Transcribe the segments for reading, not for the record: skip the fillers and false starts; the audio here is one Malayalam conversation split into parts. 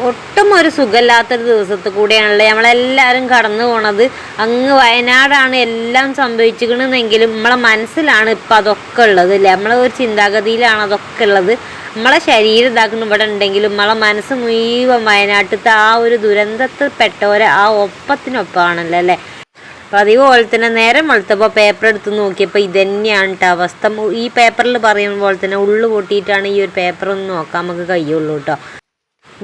ഒട്ടും ഒരു സുഖമില്ലാത്തൊരു ദിവസത്തിൽ കൂടെയാണല്ലേ നമ്മളെല്ലാവരും കടന്നു പോണത്. അങ്ങ് വയനാടാണ് എല്ലാം സംഭവിച്ചിരിക്കണമെങ്കിലും നമ്മളെ മനസ്സിലാണ് ഇപ്പം അതൊക്കെ ഉള്ളത് അല്ലേ. നമ്മളെ ഒരു ചിന്താഗതിയിലാണ് അതൊക്കെ ഉള്ളത്. നമ്മളെ ശരീരം ഇതാക്കുന്ന ഇവിടെ ഉണ്ടെങ്കിലും നമ്മളെ മനസ്സ് മുഴുവൻ വയനാട്ടിലത്തെ ആ ഒരു ദുരന്തത്തിൽ പെട്ടവരെ ആ ഒപ്പത്തിനൊപ്പമാണല്ലോ അല്ലേ. അപ്പം അതേപോലെ തന്നെ നേരം വെളുത്തപ്പോൾ പേപ്പർ എടുത്ത് നോക്കിയപ്പോൾ ഇതന്നെയാണ് കേട്ടോ അവസ്ഥ. ഈ പേപ്പറിൽ പറയുമ്പോൾ തന്നെ ഉള്ളു പൊട്ടിയിട്ടാണ് ഈ ഒരു പേപ്പറൊന്നും നോക്കാൻ നമുക്ക് കഴിയുള്ളൂ കേട്ടോ.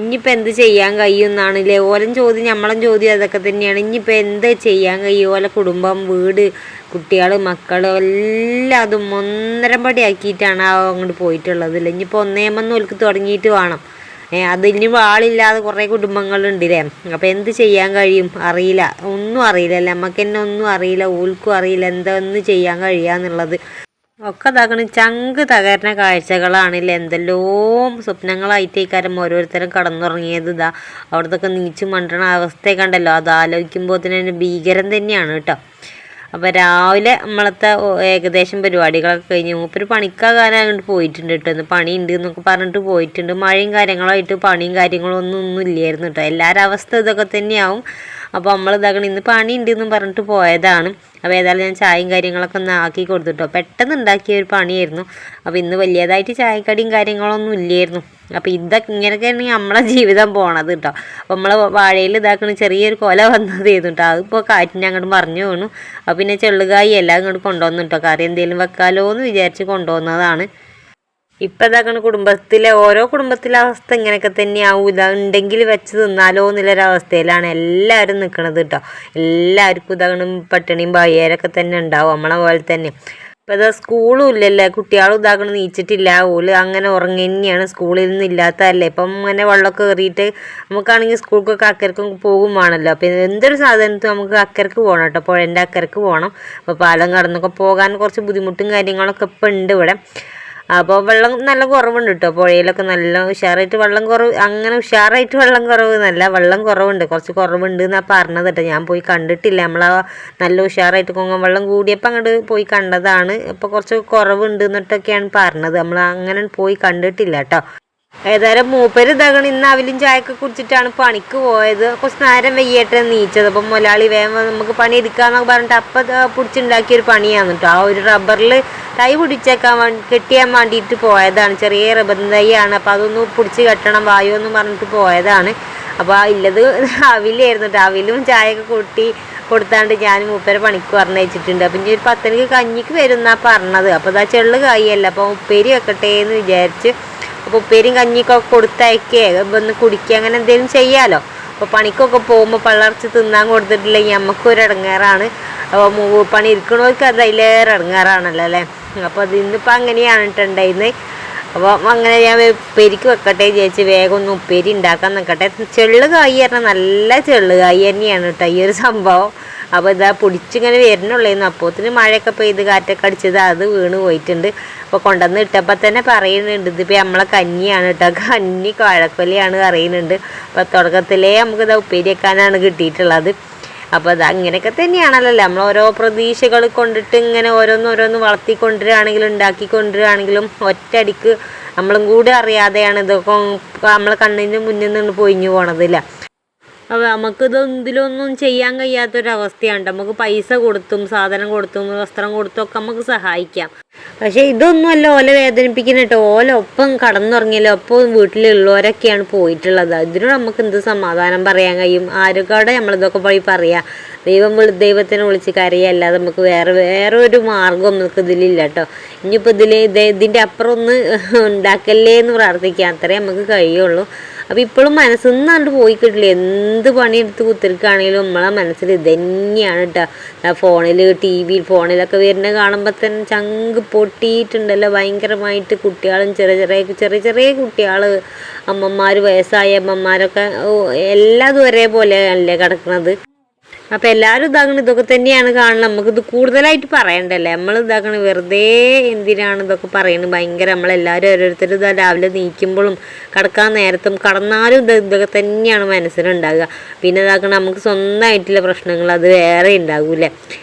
ഇനിയിപ്പോൾ എന്ത് ചെയ്യാൻ കഴിയുമെന്നാണല്ലേ ഓലും ചോദ്യം നമ്മളും ചോദ്യം അതൊക്കെ തന്നെയാണ്. ഇനിയിപ്പോൾ എന്ത് ചെയ്യാൻ കഴിയും? ഓലെ കുടുംബം, വീട്, കുട്ടികൾ, മക്കൾ എല്ലാം അതും ഒന്നരമ്പടി ആക്കിയിട്ടാണ് അങ്ങോട്ട് പോയിട്ടുള്ളതില്ല. ഇനിയിപ്പോൾ ഒന്നേമെന്ന് ഓൽക്ക് തുടങ്ങിയിട്ട് വേണം. അതിന് ആളില്ലാതെ കുറേ കുടുംബങ്ങളുണ്ടല്ലേ. അപ്പോൾ എന്ത് ചെയ്യാൻ കഴിയും? അറിയില്ല, ഒന്നും അറിയില്ല. നമുക്ക് തന്നെ ഒന്നും അറിയില്ല, ഓൽക്കും അറിയില്ല എന്താ ഒന്നും ചെയ്യാൻ കഴിയുക ഒക്കെ ഇതാക്കണം. ചങ്ക് തകർന്ന കാഴ്ചകളാണില്ല. എന്തെല്ലോ സ്വപ്നങ്ങളായിട്ട് ഇക്കാരം ഓരോരുത്തരും കടന്നുറങ്ങിയത്. അവിടത്തൊക്കെ നീച്ചു മണ്ടണ അവസ്ഥയൊക്കെ ഉണ്ടല്ലോ, അത് ആലോചിക്കുമ്പോൾ തന്നെ ഭീകരം തന്നെയാണ് കേട്ടോ. അപ്പോൾ രാവിലെ നമ്മളത്തെ ഏകദേശം പരിപാടികളൊക്കെ കഴിഞ്ഞ് മൂപ്പര് പണിക്കാകാൻ അങ്ങോട്ട് പോയിട്ടുണ്ട് കേട്ടോ. ഇന്ന് പണിയുണ്ട് എന്നൊക്കെ പറഞ്ഞിട്ട് പോയിട്ടുണ്ട്. മഴയും കാര്യങ്ങളായിട്ട് പണിയും കാര്യങ്ങളും ഒന്നും ഇല്ലായിരുന്നു കേട്ടോ. എല്ലാവരുടെ അവസ്ഥ ഇതൊക്കെ തന്നെയാവും. അപ്പോൾ നമ്മൾ ഇതാക്കണം ഇന്ന് പണിയുണ്ട് എന്നും പറഞ്ഞിട്ട് പോയതാണ്. അപ്പോൾ ഏതായാലും ഞാൻ ചായയും കാര്യങ്ങളൊക്കെ ഒന്ന് ആക്കി കൊടുത്തിട്ടോ. പെട്ടെന്ന് ഉണ്ടാക്കിയ ഒരു പണിയായിരുന്നു. അപ്പോൾ ഇന്ന് വലിയതായിട്ട് ചായക്കടിയും കാര്യങ്ങളൊന്നും ഇല്ലായിരുന്നു. അപ്പോൾ ഇതൊക്കെ ഇങ്ങനെയൊക്കെയാണ് നമ്മളെ ജീവിതം പോണത് കേട്ടോ. അപ്പോൾ നമ്മൾ വാഴയിൽ ഇതാക്കണ ചെറിയൊരു കൊല വന്നതായിരുന്നു കേട്ടോ. അതിപ്പോൾ കാറ്റിന് അങ്ങോട്ട് മറിഞ്ഞു വീണു. അപ്പോൾ പിന്നെ ചെള്ളുകായി എല്ലാം ഇങ്ങോട്ട് കൊണ്ടുവന്നു കേട്ടോ. കറി എന്തെങ്കിലും വെക്കാലോ എന്ന് വിചാരിച്ച് കൊണ്ടുവന്നതാണ്. ഇപ്പം ഇതാക്കണ ഓരോ കുടുംബത്തിലെ അവസ്ഥ ഇങ്ങനെയൊക്കെ തന്നെയാവും. ഉണ്ടെങ്കിൽ വെച്ച് തിന്നാലോ എന്നുള്ളൊരവസ്ഥയിലാണ് എല്ലാവരും നിൽക്കണത് കേട്ടോ. എല്ലാവർക്കും ഇതാകണം പട്ടിണിയും പയ്യേരൊക്കെ തന്നെ ഉണ്ടാവും നമ്മളെ പോലെ തന്നെ. ഇപ്പം ഇതാ സ്കൂളും ഇല്ലല്ലേ, കുട്ടികളും ഇതാക്കണം നീച്ചിട്ടില്ല. ഓല് അങ്ങനെ ഉറങ്ങി തന്നെയാണ്. സ്കൂളിൽ നിന്നും ഇല്ലാത്തതല്ലേ. ഇപ്പം അങ്ങനെ വെള്ളമൊക്കെ കയറിയിട്ട് നമുക്കാണെങ്കിൽ സ്കൂൾക്കൊക്കെ അക്കരക്കും പോകും വേണമല്ലോ. അപ്പം എന്തൊരു സാധനത്തും നമുക്ക് അക്കരക്ക് പോകണം കേട്ടോ, പുഴൻ്റെ അക്കരക്ക് പോകണം. അപ്പോൾ പാലം കടന്നൊക്കെ പോകാൻ കുറച്ച് ബുദ്ധിമുട്ടും കാര്യങ്ങളൊക്കെ ഇപ്പം ഉണ്ട് ഇവിടെ. അപ്പോൾ വെള്ളം നല്ല കുറവുണ്ട് കേട്ടോ. പുഴയിലൊക്കെ നല്ല ഉഷാറായിട്ട് വെള്ളം കുറവ്, അങ്ങനെ ഉഷാറായിട്ട് വെള്ളം കുറവ് നല്ല വെള്ളം കുറവുണ്ട്, കുറച്ച് കുറവുണ്ട് എന്നാണ് പറഞ്ഞത് കേട്ടോ. ഞാൻ പോയി കണ്ടിട്ടില്ല. നമ്മളാ നല്ല ഉഷാറായിട്ട് കൊങ്ങൻ വെള്ളം കൂടിയപ്പോൾ അങ്ങോട്ട് പോയി കണ്ടതാണ്. ഇപ്പോൾ കുറച്ച് കുറവുണ്ട് എന്നിട്ടൊക്കെയാണ് പറഞ്ഞത്. നമ്മൾ അങ്ങനെ പോയി കണ്ടിട്ടില്ല കേട്ടോ. ഏതായാലും മൂപ്പര് ഇതാകണം ഇന്ന് അവലും ചായയൊക്കെ കുടിച്ചിട്ടാണ് പണിക്ക് പോയത്. കുറച്ച് നേരം വയ്യായിട്ട് നീച്ചത്. അപ്പം മുതലാളി വേഗം നമുക്ക് പണി എടുക്കാന്നൊക്കെ പറഞ്ഞിട്ട് അപ്പം പിടിച്ചുണ്ടാക്കിയൊരു പണിയാണ് കേട്ടോ. ആ ഒരു റബ്ബറിൽ തൈ കെട്ടിയാൻ വേണ്ടിയിട്ട് പോയതാണ്. ചെറിയ റബ്ബർ തൈയാണ്. അപ്പം അതൊന്ന് പിടിച്ച് കെട്ടണം വായു എന്ന് പറഞ്ഞിട്ട് പോയതാണ്. അപ്പോൾ ഇല്ലത് അവിലായിരുന്നു കേട്ടോ. അവിലും ചായയൊക്കെ കൊടുത്താണ്ട് ഞാൻ മൂപ്പരെ പണിക്ക് പറഞ്ഞയച്ചിട്ടുണ്ട്. അപ്പം ഇനി ഒരു 10 മണിക്ക് കഞ്ഞിക്ക് വരും എന്നാണ് പറഞ്ഞത്. അപ്പോൾ ഇതാ ചെള്ളു കായല്ല, അപ്പോൾ ഉപ്പേരി വെക്കട്ടെ എന്ന് വിചാരിച്ച്. അപ്പോൾ ഉപ്പേരിയും കഞ്ഞിക്കൊക്കെ കൊടുത്തയക്കുക, ഒന്ന് കുടിക്കുക, അങ്ങനെ എന്തെങ്കിലും ചെയ്യാമല്ലോ. അപ്പോൾ പണിക്കൊക്കെ പോകുമ്പോൾ പള്ളർച്ച് തിന്നാൻ കൊടുത്തിട്ടില്ലെങ്കിൽ നമുക്കൊരു ഇടങ്ങേറാണ്. അപ്പോൾ പണി ഇരിക്കണവർക്ക് അത് അതിലേറെ ഇടങ്ങേറാണല്ലോ അല്ലേ. അപ്പോൾ അത് ഇന്നിപ്പോൾ അങ്ങനെയാണ് ഇട്ടുണ്ടായിരുന്നത്. അപ്പോൾ അങ്ങനെ ഞാൻ ഉപ്പേരിക്ക് വെക്കട്ടെ വിചാരിച്ച് വേഗം ഒന്ന് ഉപ്പേരി ഉണ്ടാക്കാൻ നിൽക്കട്ടെ. ചെള്ളുകായി പറഞ്ഞാൽ നല്ല ചെള്ളുകായി തന്നെയാണ് കേട്ടോ ഈ ഒരു സംഭവം. അപ്പോൾ ഇതാ പൊടിച്ചിങ്ങനെ വരുന്നുള്ളായിരുന്നു. അപ്പോഴത്തിന് മഴയൊക്കെ പെയ്ത് കാറ്റൊക്കെ അടിച്ചത് അത് വീണ് പോയിട്ടുണ്ട്. അപ്പോൾ കൊണ്ടുവന്ന് ഇട്ടപ്പോൾ തന്നെ പറയുന്നുണ്ട് ഇതിപ്പോൾ നമ്മളെ കഞ്ഞിയാണ് കേട്ടോ. കഞ്ഞി വാഴക്കൊലയാണ് പറയുന്നുണ്ട്. അപ്പോൾ തുടക്കത്തിലേ നമുക്കിതാ ഉപ്പേരി വെക്കാനാണ് കിട്ടിയിട്ടുള്ളത്. അപ്പോൾ അത് അങ്ങനെയൊക്കെ തന്നെയാണല്ലോ നമ്മൾ ഓരോ പ്രതീക്ഷകൾ കൊണ്ടിട്ട് ഇങ്ങനെ ഓരോന്നോരോന്ന് വളർത്തിക്കൊണ്ടിരിക്കുകയാണെങ്കിലും ഉണ്ടാക്കിക്കൊണ്ടിരിക്കുകയാണെങ്കിലും ഒറ്റയടിക്ക് നമ്മളും കൂടി അറിയാതെയാണ് ഇതൊക്കെ നമ്മളെ കണ്ണിന് മുന്നിൽ നിന്ന് പൊയിഞ്ഞു പോണതില്ല. അപ്പോൾ നമുക്കിതൊന്നിലൊന്നും ചെയ്യാൻ കഴിയാത്തൊരവസ്ഥയാണ്. നമുക്ക് പൈസ കൊടുത്തും സാധനം കൊടുത്തും വസ്ത്രം കൊടുത്തും ഒക്കെ നമുക്ക് സഹായിക്കാം. പക്ഷേ ഇതൊന്നുമല്ല ഓലെ വേദനിപ്പിക്കുന്ന കേട്ടോ. ഓല ഒപ്പം കടന്നുറങ്ങിയല്ലോ, ഒപ്പം വീട്ടിലുള്ളവരൊക്കെയാണ് പോയിട്ടുള്ളത്. ഇതിനോട് നമുക്ക് എന്ത് സമാധാനം പറയാൻ കഴിയും? ആരുകാടെ നമ്മളിതൊക്കെ പോയി പറയാം. ദൈവത്തിനെ വിളിച്ച് കരയല്ലാതെ നമുക്ക് വേറെ ഒരു മാർഗം നമുക്ക് ഇതിലില്ല കേട്ടോ. ഇനിയിപ്പോൾ ഇതിൻ്റെ അപ്പുറം ഒന്ന് ഉണ്ടാക്കല്ലേ എന്ന് പ്രാർത്ഥിക്കാം, അത്രേ നമുക്ക് കഴിയുള്ളൂ. അപ്പോൾ ഇപ്പോഴും മനസ്സിന്നാണ്ട് പോയി കിട്ടില്ല. എന്ത് പണിയെടുത്ത് കുത്തിരിക്കുകയാണെങ്കിലും നമ്മളെ മനസ്സിൽ ഇത് തന്നെയാണ് കേട്ടോ. ഫോണിൽ ഫോണിലൊക്കെ വരുന്നത് കാണുമ്പോൾ തന്നെ ചങ്ക് പൊട്ടിയിട്ടുണ്ടല്ലോ ഭയങ്കരമായിട്ട്. കുട്ടികളും ചെറിയ കുട്ടികൾ, അമ്മമാർ, വയസ്സായ അമ്മമാരൊക്കെ എല്ലാതും ഒരേപോലെ അല്ലേ കിടക്കുന്നത്. അപ്പോൾ എല്ലാവരും ഇതാക്കണം ഇതൊക്കെ തന്നെയാണ് കാണുന്നത്. നമുക്കിത് കൂടുതലായിട്ട് പറയണ്ടല്ലേ. നമ്മൾ ഇതാക്കണം വെറുതെ എന്തിനാണ് ഇതൊക്കെ പറയുന്നത്. ഭയങ്കര നമ്മളെല്ലാവരും ഓരോരുത്തരും ഇതാ രാവിലെ നീക്കുമ്പോഴും കിടക്കാൻ നേരത്തും കടന്നാലും ഇതൊക്കെ തന്നെയാണ് മനസ്സിലുണ്ടാകുക. പിന്നെ ഇതാക്കണം നമുക്ക് സ്വന്തമായിട്ടുള്ള പ്രശ്നങ്ങൾ അത് വേറെ ഉണ്ടാകൂലേ.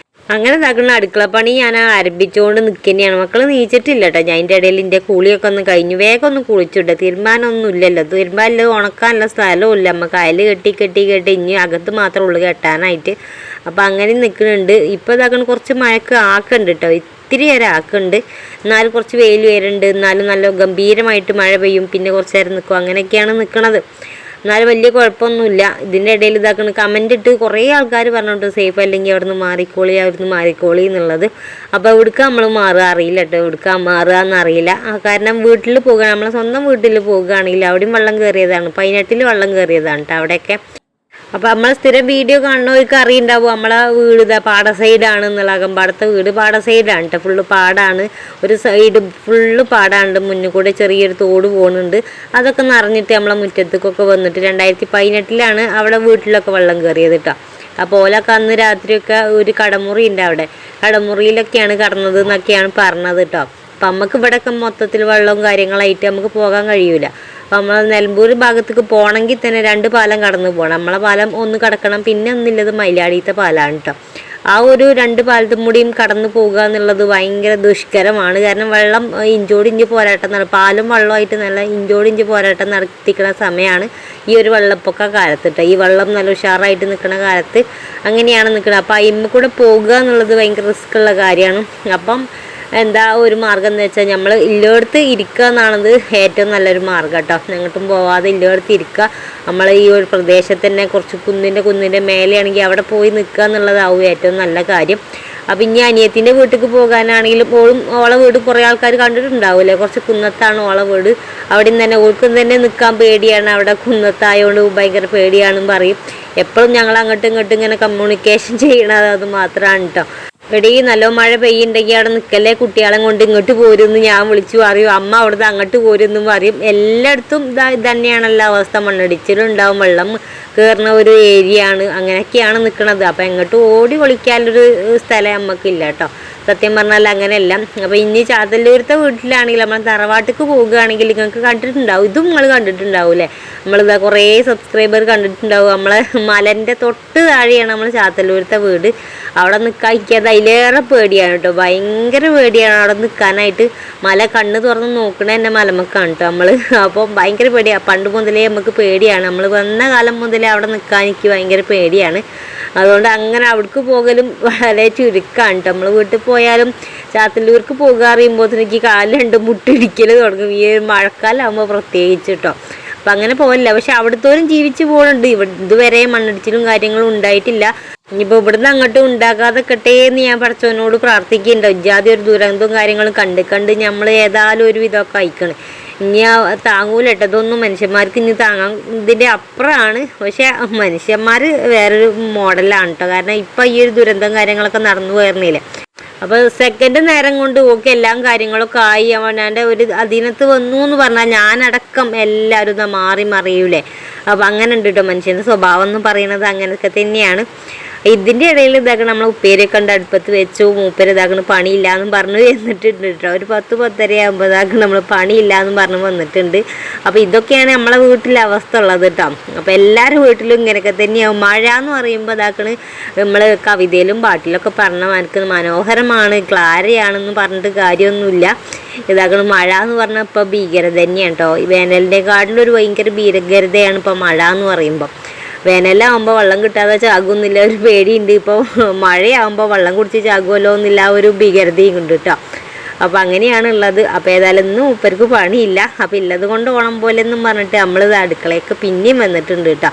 അങ്ങനെ ഇതാക്കുന്ന അടുക്കളപ്പണി ഞാൻ ആരംഭിച്ചുകൊണ്ട് നിൽക്കുന്നതാണ്. മക്കൾ നീച്ചിട്ടില്ല കേട്ടോ. ഞാൻ അതിൻ്റെ ഇടയിൽ എൻ്റെ കുളിയൊക്കെ ഒന്ന് കഴിഞ്ഞു. വേഗം ഒന്ന് കുളിച്ചിട്ട് തിരുമ്പാനൊന്നും ഇല്ലല്ലോ. തിരുമ്പാനില്ല ഉണക്കാനുള്ള സ്ഥലവും ഇല്ല. നമുക്ക് അയൽ കെട്ടി ഇനി അകത്ത് മാത്രമേ ഉള്ളൂ കെട്ടാനായിട്ട്. അപ്പം അങ്ങനെ നിൽക്കുന്നുണ്ട്. ഇപ്പോൾ ഇതാക്കുന്ന കുറച്ച് മഴക്ക് ആക്കുന്നുണ്ട് കേട്ടോ. ഇത്തിരി നേരം ആക്കുന്നുണ്ട്. എന്നാലും കുറച്ച് വെയിൽ വരുന്നുണ്ട്. എന്നാലും നല്ല ഗംഭീരമായിട്ട് മഴ പെയ്യും. പിന്നെ കുറച്ച് നേരം നിൽക്കും. അങ്ങനെയൊക്കെയാണ് നിൽക്കുന്നത്. എന്നാലും വലിയ കുഴപ്പമൊന്നുമില്ല. ഇതിൻ്റെ ഇടയിൽ ഇതാക്കുന്ന കമൻ്റ് ഇട്ട് കുറേ ആൾക്കാർ പറഞ്ഞിട്ട് സേഫ് അല്ലെങ്കിൽ അവിടുന്ന് മാറിക്കോളി എന്നുള്ളത്. അപ്പോൾ എവിടേക്കാ നമ്മൾ മാറുക അറിയില്ല കേട്ടോ. എവിടേക്കാ മാറുക എന്നറിയില്ല. കാരണം വീട്ടിൽ പോകുക, നമ്മളെ സ്വന്തം വീട്ടിൽ പോകുകയാണെങ്കിൽ അവിടെയും വെള്ളം കയറിയതാണ്. 18 വെള്ളം കയറിയതാണ് കേട്ടോ അവിടെയൊക്കെ. അപ്പോൾ നമ്മൾ സ്ഥിരം വീഡിയോ കാണുന്നവർക്ക് അറിയുണ്ടാവും നമ്മളെ വീട് ഇതാ പാട സൈഡാണ് എന്നുള്ള. അകമ്പാടത്തെ വീട് പാട സൈഡാണ് കേട്ടോ. ഫുള്ള് പാടാണ്. ഒരു സൈഡ് ഫുള്ള് പാടാണ്ട്. മുന്നിൽ കൂടെ ചെറിയൊരു തോട് പോകുന്നുണ്ട്. അതൊക്കെ നിറഞ്ഞിട്ട് നമ്മളെ മുറ്റത്തേക്കൊക്കെ വന്നിട്ട് 2018 അവിടെ വീട്ടിലൊക്കെ വെള്ളം കയറിയത് കേട്ടോ. അപ്പോൾ ഓലൊക്കെ അന്ന് രാത്രിയൊക്കെ ഒരു കടമുറി ഉണ്ട്. അവിടെ കടമുറിയിലൊക്കെയാണ് കടന്നത് എന്നൊക്കെയാണ് പറഞ്ഞത് കേട്ടോ. അപ്പം നമുക്ക് ഇവിടെയൊക്കെ മൊത്തത്തിൽ വെള്ളവും കാര്യങ്ങളായിട്ട് നമുക്ക് പോകാൻ കഴിയൂല. അപ്പോൾ നമ്മൾ നിലമ്പൂർ ഭാഗത്തേക്ക് പോകണമെങ്കിൽ തന്നെ 2 പാലം കടന്ന് പോകണം. നമ്മളെ പാലം ഒന്ന് കടക്കണം. പിന്നെ ഒന്നില്ലത് മയിലാടിയത്തെ പാലമാണ് കേട്ടോ. ആ ഒരു 2 പാലത്തും കൂടിയും കടന്നു പോകുക എന്നുള്ളത് ഭയങ്കര ദുഷ്കരമാണ്. കാരണം വെള്ളം ഇഞ്ചോടിഞ്ച് പോരാട്ടം പാലും വെള്ളമായിട്ട് നല്ല ഇഞ്ചോടിഞ്ച് പോരാട്ടം നടത്തിക്കുന്ന സമയമാണ് ഈ ഒരു വെള്ളപ്പൊക്ക കാലത്ത് കേട്ടോ. ഈ വെള്ളം നല്ല ഉഷാറായിട്ട് നിൽക്കുന്ന കാലത്ത് അങ്ങനെയാണ് നിൽക്കുന്നത്. അപ്പോൾ അതിന്മേൽ കൂടെ പോകുക എന്നുള്ളത് ഭയങ്കര റിസ്ക് ഉള്ള കാര്യമാണ്. അപ്പം എന്താ ഒരു മാർഗം എന്ന് വെച്ചാൽ നമ്മൾ ഇല്ലോടത്ത് ഇരിക്കുക എന്നാണത് ഏറ്റവും നല്ലൊരു മാർഗ്ഗം കേട്ടോ. എങ്ങോട്ടും പോവാതെ ഇല്ലോടത്ത് ഇരിക്കുക. നമ്മൾ ഈ ഒരു പ്രദേശത്ത് തന്നെ കുറച്ച് കുന്നിൻ്റെ മേലെയാണെങ്കിൽ അവിടെ പോയി നിൽക്കുക എന്നുള്ളതാവും ഏറ്റവും നല്ല കാര്യം. അപ്പം ഇനി അനിയത്തിൻ്റെ വീട്ടിലേക്ക് പോകാനാണെങ്കിലും ഓളെ വീട് കുറേ ആൾക്കാർ കണ്ടിട്ടുണ്ടാവില്ലേ. കുറച്ച് കുന്നത്താണ് ഓളെ വീട്. അവിടെ നിന്ന് തന്നെ ഓൾക്കും തന്നെ നിൽക്കാൻ പേടിയാണ്. അവിടെ കുന്നത്തായതുകൊണ്ട് ഭയങ്കര പേടിയാണെന്ന് പറയും. എപ്പോഴും ഞങ്ങൾ അങ്ങോട്ടും ഇങ്ങോട്ടും ഇങ്ങനെ കമ്മ്യൂണിക്കേഷൻ ചെയ്യണത് അത് മാത്രമാണ് കേട്ടോ. എടീ നല്ല മഴ പെയ്യുണ്ടെങ്കിൽ അവിടെ നിൽക്കല്ലേ, കുട്ടികളെ കൊണ്ട് ഇങ്ങോട്ട് പോരുമെന്ന് ഞാൻ വിളിച്ചു പറയും. അമ്മ അവിടുന്ന് അങ്ങോട്ട് പോരുമെന്നും പറയും. എല്ലായിടത്തും തന്നെയാണല്ലോ അവസ്ഥ. മണ്ണിടിച്ചിലുണ്ടാവും, വെള്ളം കയറുന്ന ഒരു ഏരിയ ആണ്. അങ്ങനെയൊക്കെയാണ് നിൽക്കുന്നത്. അപ്പം എങ്ങോട്ട് ഓടി ഒളിക്കാനൊരു സ്ഥലം നമുക്കില്ല കേട്ടോ. സത്യം പറഞ്ഞാൽ അങ്ങനെയല്ല. അപ്പോൾ ഇനി ചാത്തല്ലൂരത്തെ വീട്ടിലാണെങ്കിൽ നമ്മൾ തറവാട്ടിക്ക് പോകുകയാണെങ്കിൽ നിങ്ങൾക്ക് കണ്ടിട്ടുണ്ടാവും. ഇതും നിങ്ങൾ കണ്ടിട്ടുണ്ടാവില്ലേ. നമ്മളിതാ കുറേ സബ്സ്ക്രൈബർ കണ്ടിട്ടുണ്ടാവും. നമ്മളെ മലൻ്റെ തൊട്ട് താഴെയാണ് നമ്മൾ ചാത്തല്ലൂരത്തെ വീട്. അവിടെ നിൽക്കാതിരിക്കാതെ അതിലേറെ പേടിയാണ് കേട്ടോ. ഭയങ്കര പേടിയാണ് അവിടെ നിൽക്കാനായിട്ട്. മല കണ്ണ് തുറന്ന് നോക്കണ തന്നെ മലമക്കാണ് കേട്ടോ നമ്മൾ. അപ്പോൾ ഭയങ്കര പേടിയാണ്. പണ്ട് മുതലേ നമുക്ക് പേടിയാണ്. നമ്മൾ വന്ന കാലം മുതലേ അവിടെ നിൽക്കാൻ എനിക്ക് ഭയങ്കര പേടിയാണ്. അതുകൊണ്ട് അങ്ങനെ അവിടേക്ക് പോകലും വളരെ ചുരുക്കമാണ് കേട്ടോ. നമ്മൾ വീട്ടിൽ പോയാലും ചാത്തല്ലൂർക്ക് പോകുക അറിയുമ്പോൾ എനിക്ക് കാലിൽ 2 മുട്ടിടിക്കൽ തുടങ്ങും. ഈ മഴക്കാലമാകുമ്പോൾ പ്രത്യേകിച്ച് കേട്ടോ. അപ്പം അങ്ങനെ പോകില്ല. പക്ഷെ അവിടുത്തോരും ജീവിച്ച് പോകുന്നുണ്ട്. ഇതുവരെ മണ്ണിടിച്ചിലും കാര്യങ്ങളും ഉണ്ടായിട്ടില്ല. ഇനിയിപ്പോൾ ഇവിടുന്ന് അങ്ങോട്ടും ഉണ്ടാകാതെക്കട്ടെ എന്ന് ഞാൻ പടച്ചവനോട് പ്രാർത്ഥിക്കുന്നുണ്ടോ. ഇജാതി ഒരു ദുരന്തവും കാര്യങ്ങളും കണ്ട് നമ്മൾ ഏതായാലും ഒരു വിധമൊക്കെ അയക്കണം. ഇനി താങ്ങൂല കേട്ടോ. ഇതൊന്നും മനുഷ്യന്മാർക്ക് ഇനി താങ്ങാൻ ഇതിൻ്റെ അപ്പുറമാണ്. പക്ഷെ മനുഷ്യന്മാർ വേറൊരു മോഡലാണ് കേട്ടോ. കാരണം ഇപ്പം ഈ ഒരു ദുരന്തം കാര്യങ്ങളൊക്കെ നടന്നു പോയിരുന്നില്ലേ. അപ്പോൾ സെക്കൻഡ് നേരം കൊണ്ട് ഓക്കെ എല്ലാം കാര്യങ്ങളൊക്കെ ആയി. അവനാൻ്റെ ഒരു അധീനത്ത് വന്നു എന്ന് പറഞ്ഞാൽ ഞാനടക്കം എല്ലാവരും ഇതാ മാറി മറിയൂലേ. അപ്പോൾ അങ്ങനെ ഉണ്ട് കേട്ടോ. മനുഷ്യൻ്റെ സ്വഭാവം എന്ന് പറയുന്നത് അങ്ങനെയൊക്കെ തന്നെയാണ്. ഇതിൻ്റെ ഇടയിൽ ഇതാക്കണം നമ്മൾ ഉപ്പേരിയൊക്കെ ഉണ്ട് അടുപ്പത്ത് വെച്ചു. മൂപ്പര് ഇതാക്കണം പണിയില്ലാന്നും പറഞ്ഞു വന്നിട്ടുണ്ട് കേട്ടോ. ഒരു 10-10:30 ആകുമ്പോൾ ഇതാക്കണം നമ്മൾ പണിയില്ലാന്നും പറഞ്ഞ് വന്നിട്ടുണ്ട്. അപ്പോൾ ഇതൊക്കെയാണ് നമ്മളെ വീട്ടിലെ അവസ്ഥ ഉള്ളത് കേട്ടോ. അപ്പോൾ എല്ലാവരും വീട്ടിലും ഇങ്ങനെയൊക്കെ തന്നെയാവും. മഴ എന്ന് പറയുമ്പോൾ ഇതാക്കണ് നമ്മൾ കവിതയിലും പാട്ടിലൊക്കെ പറഞ്ഞ മാർക്ക് മനോഹരമാണ്, ക്ലാരയാണെന്ന് പറഞ്ഞിട്ട് കാര്യമൊന്നുമില്ല. ഇതാക്കണം മഴ എന്ന് പറഞ്ഞാൽ ഇപ്പോൾ ഭീകരത തന്നെയാണ് കേട്ടോ. വേനലിനെക്കാട്ടിലൊരു ഭയങ്കര ഭീകരതയാണ് ഇപ്പോൾ മഴ എന്ന് പറയുമ്പോൾ. വേനലാകുമ്പോൾ വെള്ളം കിട്ടാതെ ചാകുന്നില്ല ഒരു പേടിയുണ്ട്. ഇപ്പോൾ മഴയാകുമ്പോൾ വെള്ളം കുടിച്ച് ചാകുമല്ലോ എന്നില്ല ഒരു ഭീകരതയും ഉണ്ട് കേട്ടോ. അപ്പോൾ അങ്ങനെയാണ് ഉള്ളത്. അപ്പോൾ ഏതായാലും ഇന്നും മൂപ്പർക്ക് പണിയില്ല. അപ്പോൾ ഇല്ലത് കൊണ്ട് ഓണം പോലെ എന്നും പറഞ്ഞിട്ട് നമ്മളിത് അടുക്കളയൊക്കെ പിന്നെയും വന്നിട്ടുണ്ട് കേട്ടോ.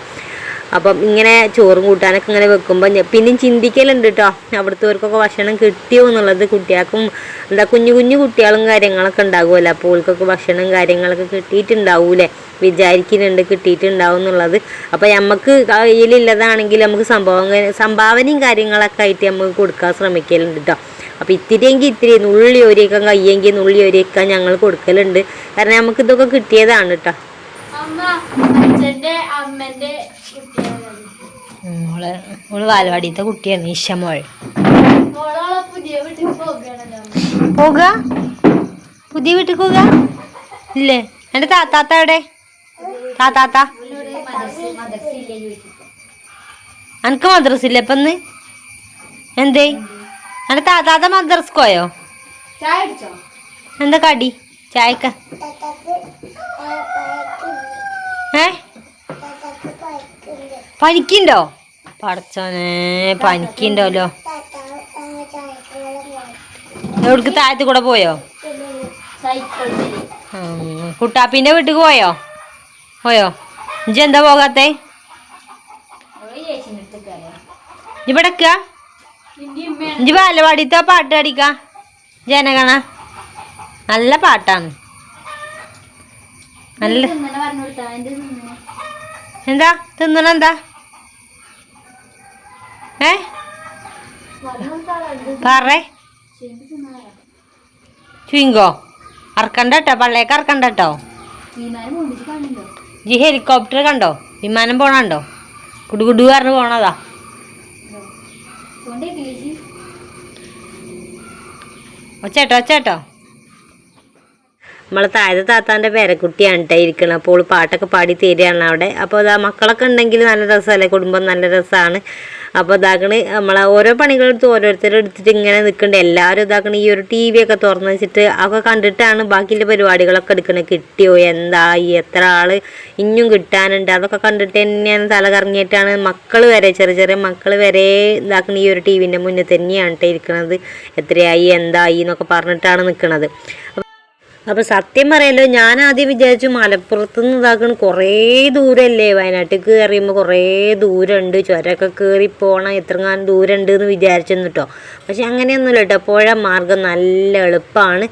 അപ്പം ഇങ്ങനെ ചോറും കൂട്ടാനൊക്കെ ഇങ്ങനെ വെക്കുമ്പോൾ പിന്നെയും ചിന്തിക്കലുണ്ട് കേട്ടോ. അവിടുത്തെവർക്കൊക്കെ ഭക്ഷണം കിട്ടിയോ എന്നുള്ളത്. കുട്ടികൾക്കും എന്താ കുഞ്ഞു കുട്ടികളും കാര്യങ്ങളൊക്കെ ഉണ്ടാകുമല്ലോ. അപ്പോൾ ഓൾക്കൊക്കെ ഭക്ഷണം കാര്യങ്ങളൊക്കെ കിട്ടിയിട്ടുണ്ടാവൂലേ. വിചാരിക്കുന്നുണ്ട് കിട്ടിയിട്ടുണ്ടാവും എന്നുള്ളത്. അപ്പോൾ നമുക്ക് കയ്യിലുള്ളതാണെങ്കിൽ നമുക്ക് സംഭാവനയും കാര്യങ്ങളൊക്കെ ആയിട്ട് നമുക്ക് കൊടുക്കാൻ ശ്രമിക്കലുണ്ട് കേട്ടോ. അപ്പോൾ ഇത്തിരി നുള്ളി ഒരിക്കാൻ കയ്യെങ്കിൽ നുള്ളി ഒരിക്കാൻ ഞങ്ങൾ കൊടുക്കലുണ്ട്. കാരണം നമുക്ക് ഇതൊക്കെ കിട്ടിയതാണ് കേട്ടോ. ഓള് വാലവാടിയത്തെ കുട്ടിയാണ് ഈശമോൾ. പോക പുതിയ വീട്ടിൽ പോക ഇല്ലേ? എൻ്റെ താത്താത്ത എവിടെ? താത്താത്ത അനക്ക് മദ്രസില്ല ഇപ്പം? എന്തേ അന്റെ താത്ത മദ്രസ്കോയോ? എന്താ കടി ചായക്ക? പനിക്കുണ്ടോ? പടച്ചോനെ പനിക്കുണ്ടല്ലോ. എവിടേക്ക് താഴത്ത് കൂടെ പോയോ? കുട്ടാപ്പിന്റെ വീട്ടിക്ക് പോയോ? ഇജ്ജ് എന്താ പോകാത്തെ? ഇവിടെക്ക ഇജ്ജ് ബാലവാടിത്തെ പാട്ട് അടിക്ക. ജനഗണ നല്ല പാട്ടാണ്. നല്ല എന്താ തിന്നണെന്താ? പറ ചുയിങ്കോ അറക്കണ്ടോ, പള്ളേക്ക് അറക്കണ്ടോ. ജി ഹെലികോപ്റ്റർ കണ്ടോ? വിമാനം പോണോ? കുടുകുടു പറഞ്ഞ് പോണതാ. ഒച്ചേട്ടോ നമ്മളെ താഴത്തെ താത്താൻ്റെ പേരക്കുട്ടിയാണ് കേട്ടോ ഇരിക്കണം. അപ്പോൾ പാട്ടൊക്കെ പാടി തരികയാണ് അവിടെ. അപ്പോൾ അതാ മക്കളൊക്കെ ഉണ്ടെങ്കിൽ നല്ല രസമല്ലേ, കുടുംബം നല്ല രസമാണ്. അപ്പോൾ ഇതാക്കണ് നമ്മളെ ഓരോ പണികളെടുത്ത് ഓരോരുത്തരും എടുത്തിട്ട് ഇങ്ങനെ നിൽക്കുന്നുണ്ട്. എല്ലാവരും ഇതാക്കണ ഈ ഒരു TV ഒക്കെ തുറന്ന് വെച്ചിട്ട് അതൊക്കെ കണ്ടിട്ടാണ് ബാക്കിയുള്ള പരിപാടികളൊക്കെ എടുക്കണത്. കിട്ടിയോ, എന്തായി, എത്ര ആൾ ഇനിയും കിട്ടാനുണ്ട്, അതൊക്കെ കണ്ടിട്ട് തന്നെയാണ് തല കറങ്ങിയിട്ടാണ് മക്കൾ വരെ, ചെറിയ മക്കൾ വരെ ഇതാക്കണ ഈ ഒരു TVൻ്റെ മുന്നിൽ തന്നെയാണ് കേട്ടോ ഇരിക്കണത്. എത്രയായി എന്തായി എന്നൊക്കെ പറഞ്ഞിട്ടാണ് നിൽക്കണത്. അപ്പോൾ സത്യം പറയാലോ, ഞാൻ ആദ്യം വിചാരിച്ചു മലപ്പുറത്തുനിന്ന് ഇതാക്കണം കുറേ ദൂരമല്ലേ, വയനാട്ടിലേക്ക് കയറിയുമ്പോൾ കുറേ ദൂരമുണ്ട്, ചുരമൊക്കെ കയറി പോകണം, എത്രങ്ങാനും ദൂരമുണ്ട് എന്ന് വിചാരിച്ചെന്ന് കേട്ടോ. പക്ഷെ അങ്ങനെയൊന്നുമില്ല കേട്ടോ. പുഴ മാർഗം നല്ല എളുപ്പമാണ്.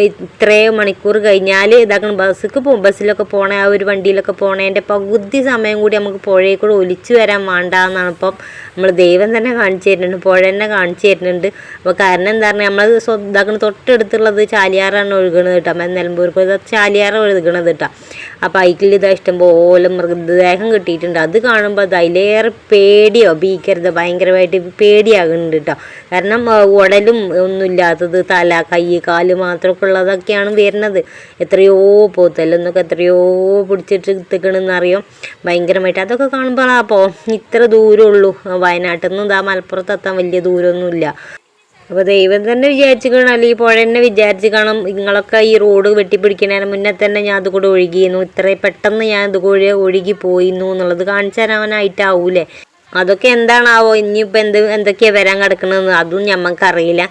ഇത്രയും മണിക്കൂർ കഴിഞ്ഞാൽ ഇതാക്കണം ബസ്സിലൊക്കെ പോകണ ആ ഒരു വണ്ടിയിലൊക്കെ പോണതിൻ്റെ പകുതി സമയം കൂടി നമുക്ക് പുഴയിൽ കൂടെ ഒലിച്ചു വരാൻ വേണ്ടാന്നാണ് ഇപ്പം നമ്മൾ ദൈവം തന്നെ കാണിച്ചു തരുന്നുണ്ട്, പുഴ തന്നെ കാണിച്ചു തരുന്നുണ്ട്. അപ്പോൾ കാരണം എന്താ പറഞ്ഞാൽ നമ്മൾ ഇതാക്കണം തൊട്ടടുത്തുള്ളത് ചാലിയാറാണ് ഒഴുകണത് കേട്ടോ. നിലമ്പൂർ ചാലിയാറ് ഒഴുകണത് കേട്ടോ. അപ്പോൾ അതിൽ ഇതാ ഇഷ്ടംപോലെ മൃതദേഹം കിട്ടിയിട്ടുണ്ട്. അത് കാണുമ്പോൾ അത് അതിലേറെ പേടിയോ ഭീകരത ഭയങ്കരമായിട്ട് പേടിയാകുന്നുണ്ട് കേട്ടോ. കാരണം ഉടലും ഒന്നുമില്ലാത്തത്, തല കൈ കാല് മാത്രമൊക്കെ ഉള്ളതൊക്കെയാണ് വരുന്നത്. എത്രയോ പോത്തല്ലെന്നൊക്കെ എത്രയോ പിടിച്ചിട്ട് എത്തിക്കണമെന്നറിയോ ഭയങ്കരമായിട്ട്. അതൊക്കെ കാണുമ്പോൾ അപ്പോൾ ഇത്ര ദൂരമുള്ളൂ വയനാട്ടിൽ നിന്ന് ഇതാ മലപ്പുറത്ത് എത്താൻ വലിയ ദൂരമൊന്നുമില്ല. അപ്പോൾ ദൈവം തന്നെ വിചാരിച്ചിക്കണം, അല്ലെങ്കിൽ പുഴ തന്നെ വിചാരിച്ച് കാണും. നിങ്ങളൊക്കെ ഈ റോഡ് വെട്ടിപ്പിടിക്കുന്നതിന് മുന്നേ തന്നെ ഞാൻ അത് കൂടെ ഒഴുകിയിരുന്നു, ഇത്രയും പെട്ടെന്ന് ഞാൻ ഇത് കൂടെ ഒഴുകി പോയിരുന്നു എന്നുള്ളത് കാണിച്ചു തരാനായിട്ടാവൂലേ. അതൊക്കെ എന്താണാവോ ഇനിയിപ്പോൾ എന്തൊക്കെയാണ് വരാൻ കിടക്കണമെന്ന് അതും ഞമ്മക്കറിയില്ല.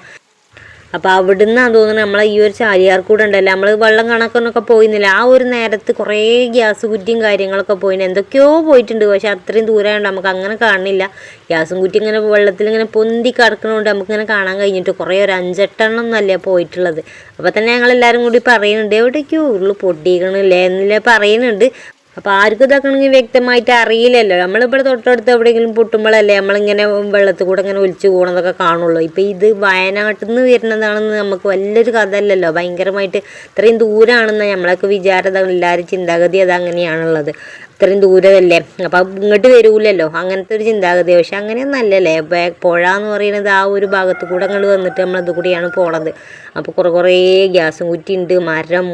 അപ്പോൾ അവിടുന്നാണ് തോന്നുന്നത് നമ്മളെ ഈ ഒരു ചാലിയാർ കൂടെ ഉണ്ടല്ലോ, നമ്മൾ വെള്ളം കണക്കൊന്നൊക്കെ പോയിരുന്നില്ല ആ ഒരു നേരത്ത് കുറേ ഗ്യാസ് കുറ്റിയും കാര്യങ്ങളൊക്കെ പോയിന്, എന്തൊക്കെയോ പോയിട്ടുണ്ട്. പക്ഷെ അത്രയും ദൂരമായതുകൊണ്ട് നമുക്ക് അങ്ങനെ കാണില്ല. ഗ്യാസും കുറ്റി ഇങ്ങനെ വെള്ളത്തിൽ ഇങ്ങനെ പൊന്തി കിടക്കണതുകൊണ്ട് നമുക്കിങ്ങനെ കാണാൻ കഴിഞ്ഞിട്ട് കുറേ ഒരു 5-8 എന്നല്ലേ പോയിട്ടുള്ളത്. അപ്പോൾ തന്നെ ഞങ്ങളെല്ലാവരും കൂടി പറയുന്നുണ്ട് എവിടേക്കോ ഉരുള് പൊട്ടിക്കണില്ലേ എന്നല്ലേ പറയുന്നുണ്ട്. അപ്പോൾ ആർക്കും ഇതാക്കണമെങ്കിൽ വ്യക്തമായിട്ട് അറിയില്ലല്ലോ. നമ്മളിവിടെ തൊട്ടടുത്ത് എവിടെയെങ്കിലും പൊട്ടുമ്പോഴല്ലേ നമ്മളിങ്ങനെ വെള്ളത്തിൽ കൂടെ ഇങ്ങനെ ഒലിച്ചു പോകണതൊക്കെ കാണുള്ളൂ. ഇപ്പോൾ ഇത് വയനാട്ടിൽ നിന്ന് വരുന്നതാണെന്ന് നമുക്ക് വലിയൊരു കഥ അല്ലല്ലോ, ഭയങ്കരമായിട്ട് ഇത്രയും ദൂരമാണെന്ന് നമ്മളൊക്കെ വിചാരം, എല്ലാവരും ചിന്താഗതി അത് അങ്ങനെയാണുള്ളത്. ഇത്രയും ദൂരമല്ലേ, അപ്പം ഇങ്ങോട്ട് വരൂലല്ലോ അങ്ങനത്തെ ഒരു ചിന്താഗതി. പക്ഷെ അങ്ങനെയൊന്നും അല്ലല്ലേ. പുഴ എന്ന് പറയുന്നത് ആ ഒരു ഭാഗത്ത് കൂടെ അങ്ങോട്ട് വന്നിട്ട് നമ്മളത് കൂടിയാണ് പോണത്. അപ്പോൾ കുറേ ഗ്യാസും കുറ്റി ഉണ്ട്, മരം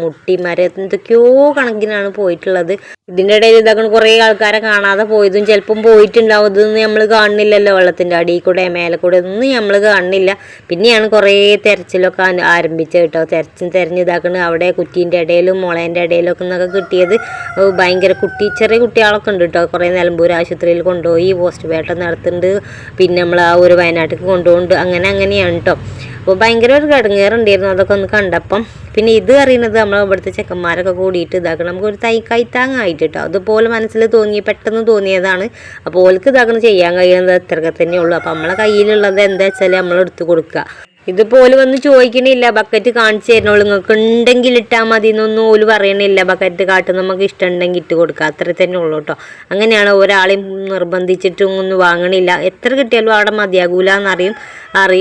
എന്തൊക്കെയോ കണക്കിനാണ് പോയിട്ടുള്ളത്. ഇതിൻ്റെ ഇടയിൽ ഇതാക്കണം കുറേ ആൾക്കാരെ കാണാതെ പോയതും ചിലപ്പം പോയിട്ടുണ്ടാവും. ഇതൊന്നും നമ്മൾ കാണുന്നില്ലല്ലോ, വെള്ളത്തിൻ്റെ അടിയിൽ കൂടെ മേലെ കൂടെ ഒന്നും നമ്മൾ കാണുന്നില്ല. പിന്നെയാണ് കുറേ തെരച്ചിലൊക്കെ ആരംഭിച്ചത് കേട്ടോ. തെരഞ്ഞിതാക്കുന്നത് അവിടെ കുറ്റീൻ്റെ ഇടയിലും മുളേൻ്റെ ഇടയിലൊക്കെ നിന്നൊക്കെ കിട്ടിയത് ഭയങ്കര ചെറിയ കുട്ടികളൊക്കെ ഉണ്ട് കേട്ടോ. കുറേ നിലമ്പൂർ ആശുപത്രിയിൽ കൊണ്ടുപോയി പോസ്റ്റ്മോർട്ടം നടത്തുന്നുണ്ട്, പിന്നെ നമ്മൾ ആ ഒരു വയനാട്ടിലേക്ക് കൊണ്ടുപോകുന്നുണ്ട്. അങ്ങനെയാണ് കേട്ടോ. അപ്പോൾ ഭയങ്കര ഒരു കടങ്ങേറുണ്ടായിരുന്നു അതൊക്കെ ഒന്ന് കണ്ടപ്പം. പിന്നെ ഇത് അറിയുന്നത് നമ്മൾ ഇവിടുത്തെ ചെക്കന്മാരൊക്കെ കൂടിയിട്ട് ഇതാക്കണം നമുക്കൊരു കൈത്താങ്ങായിട്ട് കേട്ടോ. അതുപോലെ മനസ്സിൽ പെട്ടെന്ന് തോന്നിയതാണ്. അപ്പോൾ ഓൾക്ക് ഇതാക്കണം ചെയ്യാൻ കഴിയുന്നത് അത്രയൊക്കെ തന്നെ ഉള്ളൂ. അപ്പോൾ നമ്മളെ കയ്യിലുള്ളത് എന്താ വെച്ചാൽ നമ്മൾ എടുത്ത് കൊടുക്കുക. ഇതുപോലെ വന്ന് ചോദിക്കണില്ല, ബക്കറ്റ് കാണിച്ചു തരണോളൂ, നിങ്ങൾക്ക് ഉണ്ടെങ്കിൽ ഇട്ടാൽ മതി എന്നൊന്നും ഓല് പറയണില്ല. ബക്കറ്റ് കാട്ടും നമുക്ക് ഇഷ്ടമുണ്ടെങ്കിൽ ഇട്ട് കൊടുക്കുക, അത്ര തന്നെ ഉള്ളൂ കേട്ടോ. അങ്ങനെയാണ് ഒരാളെയും നിർബന്ധിച്ചിട്ടും ഒന്നും വാങ്ങണില്ല. എത്ര കിട്ടിയാലും അവിടെ മതിയാകൂല എന്നറിയും.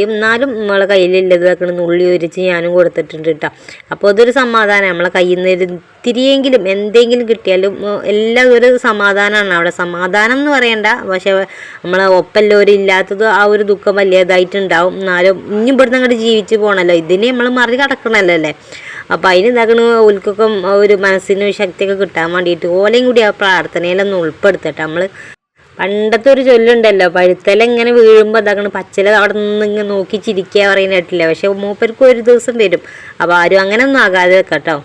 എന്നാലും നമ്മളെ കയ്യിലുള്ളത് വെക്കണം നുള്ളി ഒരിച്ച് ഞാനും കൊടുത്തിട്ടുണ്ട് കേട്ടോ. അപ്പോൾ അതൊരു സമാധാനം, നമ്മളെ കയ്യിൽ നിന്ന് ഇത്തിരിയെങ്കിലും എന്തെങ്കിലും കിട്ടിയാലും എല്ലാം ഒരു സമാധാനമാണ് അവിടെ. സമാധാനം എന്ന് പറയണ്ട, പക്ഷെ നമ്മളെ ഒപ്പല്ലവരും ഇല്ലാത്തത് ആ ഒരു ദുഃഖം വലിയതായിട്ടുണ്ടാവും. എന്നാലും ഇനി ഇവിടുന്ന് അങ്ങോട്ട് ജീവിച്ച് പോകണമല്ലോ, ഇതിനെ നമ്മൾ മറികടക്കണമല്ലോ അല്ലേ. അപ്പോൾ അതിന് എന്താക്കണ ഓൽക്കൊക്കെ ഒരു മനസ്സിന് ശക്തിയൊക്കെ കിട്ടാൻ വേണ്ടിയിട്ട് ഓലയും കൂടി ആ പ്രാർത്ഥനയിലൊന്ന് ഉൾപ്പെടുത്തട്ടെ നമ്മൾ. പണ്ടത്തെ ഒരു ചൊല്ലുണ്ടല്ലോ, പഴുത്തല ഇങ്ങനെ വീഴുമ്പോൾ അതാകണം പച്ചില അവിടെ നിന്ന് ഇങ്ങനെ നോക്കി ചിരിക്കുക പറയുന്ന കേട്ടില്ല. പക്ഷെ മൂപ്പർക്ക് ഒരു ദിവസം വരും. അപ്പോൾ ആരും അങ്ങനെ ഒന്നും ആകാതെ കേട്ടോ.